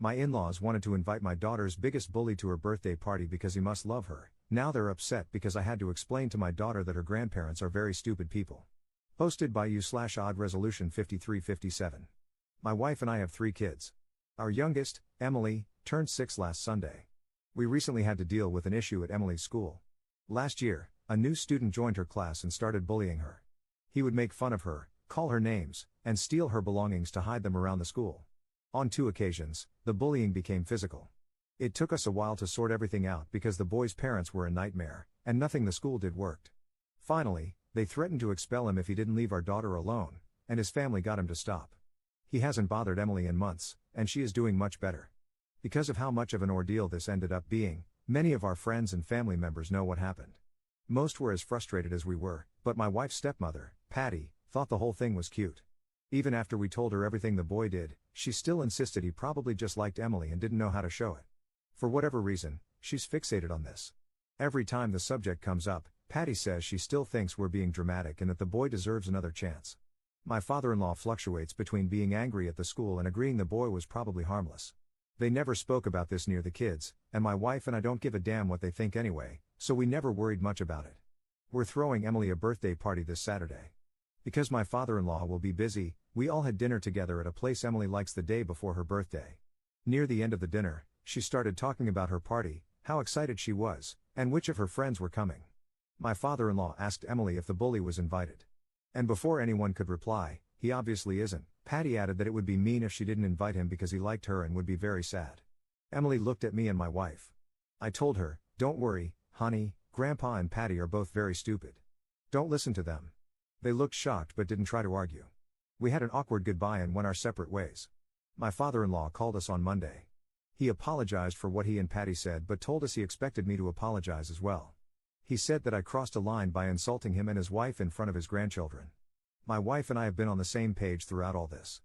My in-laws wanted to invite my daughter's biggest bully to her birthday party because he must love her. Now they're upset because I had to explain to my daughter that her grandparents are very stupid people. Posted by you/odd resolution 5357. My wife and I have 3 kids. Our youngest, Emily, turned 6 last Sunday. We recently had to deal with an issue at Emily's school. Last year, a new student joined her class and started bullying her. He would make fun of her, call her names, and steal her belongings to hide them around the school. On 2 occasions, the bullying became physical. It took us a while to sort everything out because the boy's parents were a nightmare, and nothing the school did worked. Finally, they threatened to expel him if he didn't leave our daughter alone, and his family got him to stop. He hasn't bothered Emily in months, and she is doing much better. Because of how much of an ordeal this ended up being, many of our friends and family members know what happened. Most were as frustrated as we were, but my wife's stepmother, Patty, thought the whole thing was cute. Even after we told her everything the boy did, she still insisted he probably just liked Emily and didn't know how to show it. For whatever reason, she's fixated on this. Every time the subject comes up, Patty says she still thinks we're being dramatic and that the boy deserves another chance. My father-in-law fluctuates between being angry at the school and agreeing the boy was probably harmless. They never spoke about this near the kids, and my wife and I don't give a damn what they think anyway, so we never worried much about it. We're throwing Emily a birthday party this Saturday. Because my father-in-law will be busy, we all had dinner together at a place Emily likes the day before her birthday. Near the end of the dinner, she started talking about her party, how excited she was, and which of her friends were coming. My father-in-law asked Emily if the bully was invited. And before anyone could reply, he obviously isn't, Patty added that it would be mean if she didn't invite him because he liked her and would be very sad. Emily looked at me and my wife. I told her, "Don't worry, honey, Grandpa and Patty are both very stupid. Don't listen to them." They looked shocked but didn't try to argue. We had an awkward goodbye and went our separate ways. My father-in-law called us on Monday. He apologized for what he and Patty said but told us he expected me to apologize as well. He said that I crossed a line by insulting him and his wife in front of his grandchildren. My wife and I have been on the same page throughout all this.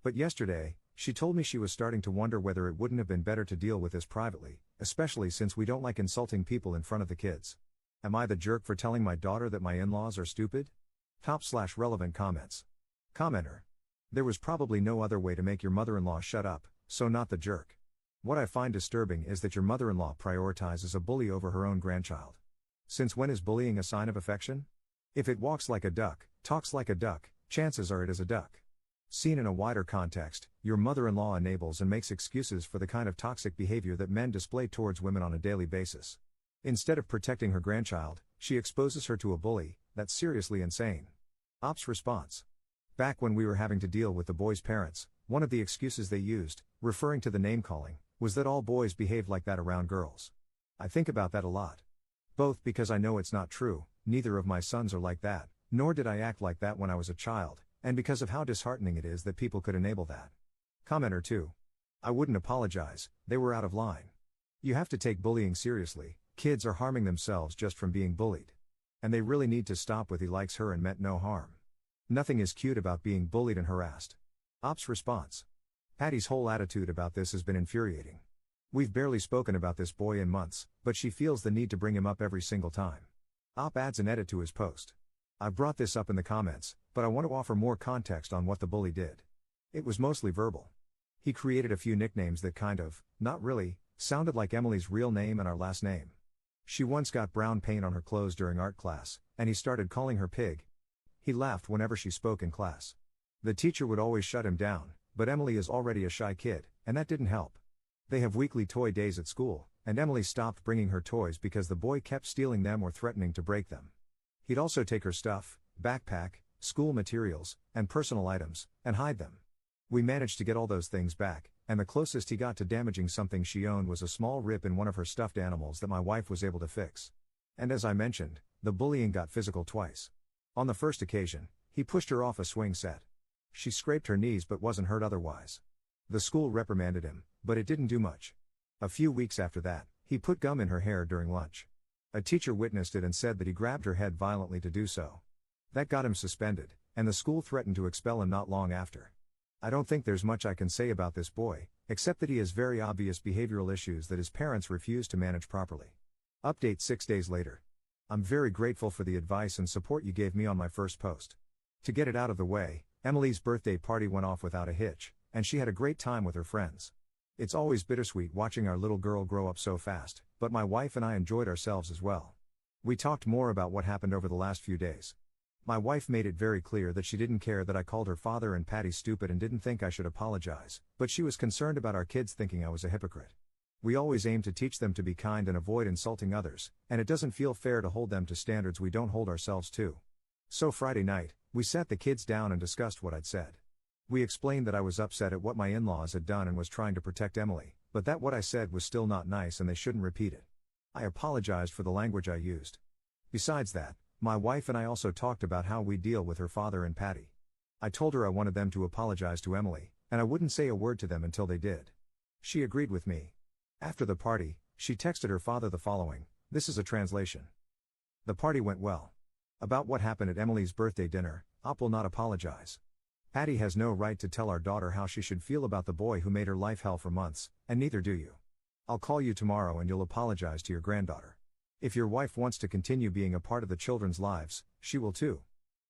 But yesterday, she told me she was starting to wonder whether it wouldn't have been better to deal with this privately, especially since we don't like insulting people in front of the kids. Am I the jerk for telling my daughter that my in-laws are stupid? Top/relevant comments. Commenter. There was probably no other way to make your mother-in-law shut up, so not the jerk. What I find disturbing is that your mother-in-law prioritizes a bully over her own grandchild. Since when is bullying a sign of affection? If it walks like a duck, talks like a duck, chances are it is a duck. Seen in a wider context, your mother-in-law enables and makes excuses for the kind of toxic behavior that men display towards women on a daily basis. Instead of protecting her grandchild, she exposes her to a bully. That's seriously insane. Ops response. Back when we were having to deal with the boy's parents, one of the excuses they used, referring to the name-calling, was that all boys behave like that around girls. I think about that a lot. Both because I know it's not true, neither of my sons are like that, nor did I act like that when I was a child, and because of how disheartening it is that people could enable that. Commenter 2. I wouldn't apologize, they were out of line. You have to take bullying seriously, kids are harming themselves just from being bullied. And they really need to stop with "he likes her and meant no harm." Nothing is cute about being bullied and harassed. Ops response. Patty's whole attitude about this has been infuriating. We've barely spoken about this boy in months, but she feels the need to bring him up every single time. Op adds an edit to his post. I've brought this up in the comments, but I want to offer more context on what the bully did. It was mostly verbal. He created a few nicknames that kind of, not really, sounded like Emily's real name and our last name. She once got brown paint on her clothes during art class, and he started calling her pig. He laughed whenever she spoke in class. The teacher would always shut him down, but Emily is already a shy kid, and that didn't help. They have weekly toy days at school, and Emily stopped bringing her toys because the boy kept stealing them or threatening to break them. He'd also take her stuff, backpack, school materials, and personal items, and hide them. We managed to get all those things back, and the closest he got to damaging something she owned was a small rip in one of her stuffed animals that my wife was able to fix. And as I mentioned, the bullying got physical twice. On the first occasion, he pushed her off a swing set. She scraped her knees but wasn't hurt otherwise. The school reprimanded him, but it didn't do much. A few weeks after that, he put gum in her hair during lunch. A teacher witnessed it and said that he grabbed her head violently to do so. That got him suspended, and the school threatened to expel him not long after. I don't think there's much I can say about this boy, except that he has very obvious behavioral issues that his parents refuse to manage properly. Update 6 days later. I'm very grateful for the advice and support you gave me on my first post. To get it out of the way, Emily's birthday party went off without a hitch, and she had a great time with her friends. It's always bittersweet watching our little girl grow up so fast, but my wife and I enjoyed ourselves as well. We talked more about what happened over the last few days. My wife made it very clear that she didn't care that I called her father and Patty stupid and didn't think I should apologize, but she was concerned about our kids thinking I was a hypocrite. We always aim to teach them to be kind and avoid insulting others, and it doesn't feel fair to hold them to standards we don't hold ourselves to. So Friday night, we sat the kids down and discussed what I'd said. We explained that I was upset at what my in-laws had done and was trying to protect Emily, but that what I said was still not nice and they shouldn't repeat it. I apologized for the language I used. Besides that, my wife and I also talked about how we deal with her father and Patty. I told her I wanted them to apologize to Emily, and I wouldn't say a word to them until they did. She agreed with me. After the party, she texted her father the following, this is a translation. The party went well. About what happened at Emily's birthday dinner, Op will not apologize. Patty has no right to tell our daughter how she should feel about the boy who made her life hell for months, and neither do you. I'll call you tomorrow and you'll apologize to your granddaughter. If your wife wants to continue being a part of the children's lives, she will too.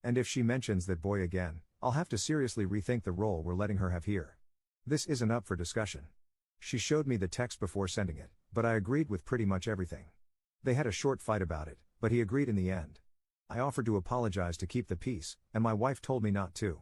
And if she mentions that boy again, I'll have to seriously rethink the role we're letting her have here. This isn't up for discussion. She showed me the text before sending it, but I agreed with pretty much everything. They had a short fight about it, but he agreed in the end. I offered to apologize to keep the peace, and my wife told me not to.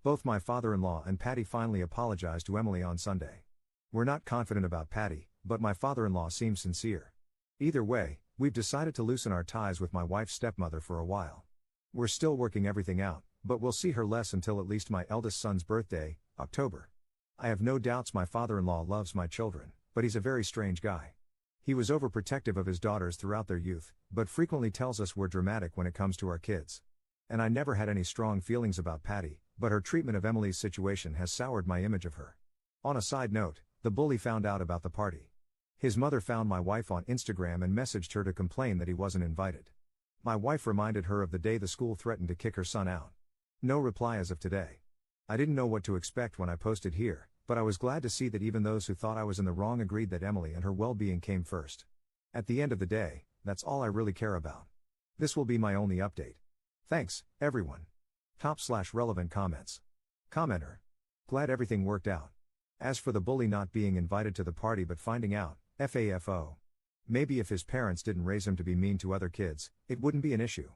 Both my father-in-law and Patty finally apologized to Emily on Sunday. We're not confident about Patty, but my father-in-law seems sincere. Either way, we've decided to loosen our ties with my wife's stepmother for a while. We're still working everything out, but we'll see her less until at least my eldest son's birthday, October. I have no doubts my father-in-law loves my children, but he's a very strange guy. He was overprotective of his daughters throughout their youth, but frequently tells us we're dramatic when it comes to our kids. And I never had any strong feelings about Patty, but her treatment of Emily's situation has soured my image of her. On a side note, the bully found out about the party. His mother found my wife on Instagram and messaged her to complain that he wasn't invited. My wife reminded her of the day the school threatened to kick her son out. No reply as of today. I didn't know what to expect when I posted here, but I was glad to see that even those who thought I was in the wrong agreed that Emily and her well-being came first. At the end of the day, that's all I really care about. This will be my only update. Thanks, everyone. Top/relevant comments. Commenter. Glad everything worked out. As for the bully not being invited to the party but finding out, FAFO. Maybe if his parents didn't raise him to be mean to other kids, it wouldn't be an issue.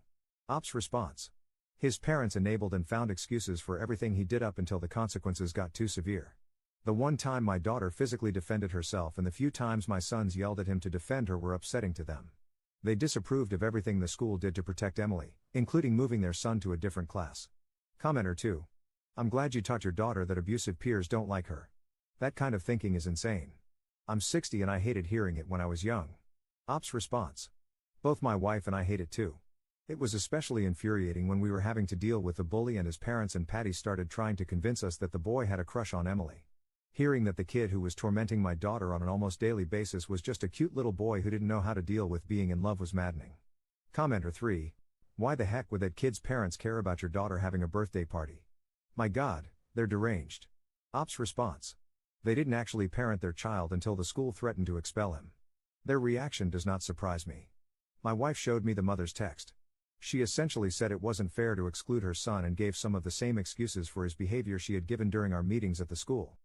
Op's response. His parents enabled and found excuses for everything he did up until the consequences got too severe. The one time my daughter physically defended herself and the few times my sons yelled at him to defend her were upsetting to them. They disapproved of everything the school did to protect Emily, including moving their son to a different class. Commenter 2. I'm glad you taught your daughter that abusive peers don't like her. That kind of thinking is insane. I'm 60 and I hated hearing it when I was young. Op's response. Both my wife and I hate it too. It was especially infuriating when we were having to deal with the bully and his parents and Patty started trying to convince us that the boy had a crush on Emily. Hearing that the kid who was tormenting my daughter on an almost daily basis was just a cute little boy who didn't know how to deal with being in love was maddening. Commenter 3. Why the heck would that kid's parents care about your daughter having a birthday party? My God, they're deranged. Op's response. They didn't actually parent their child until the school threatened to expel him. Their reaction does not surprise me. My wife showed me the mother's text. She essentially said it wasn't fair to exclude her son and gave some of the same excuses for his behavior she had given during our meetings at the school.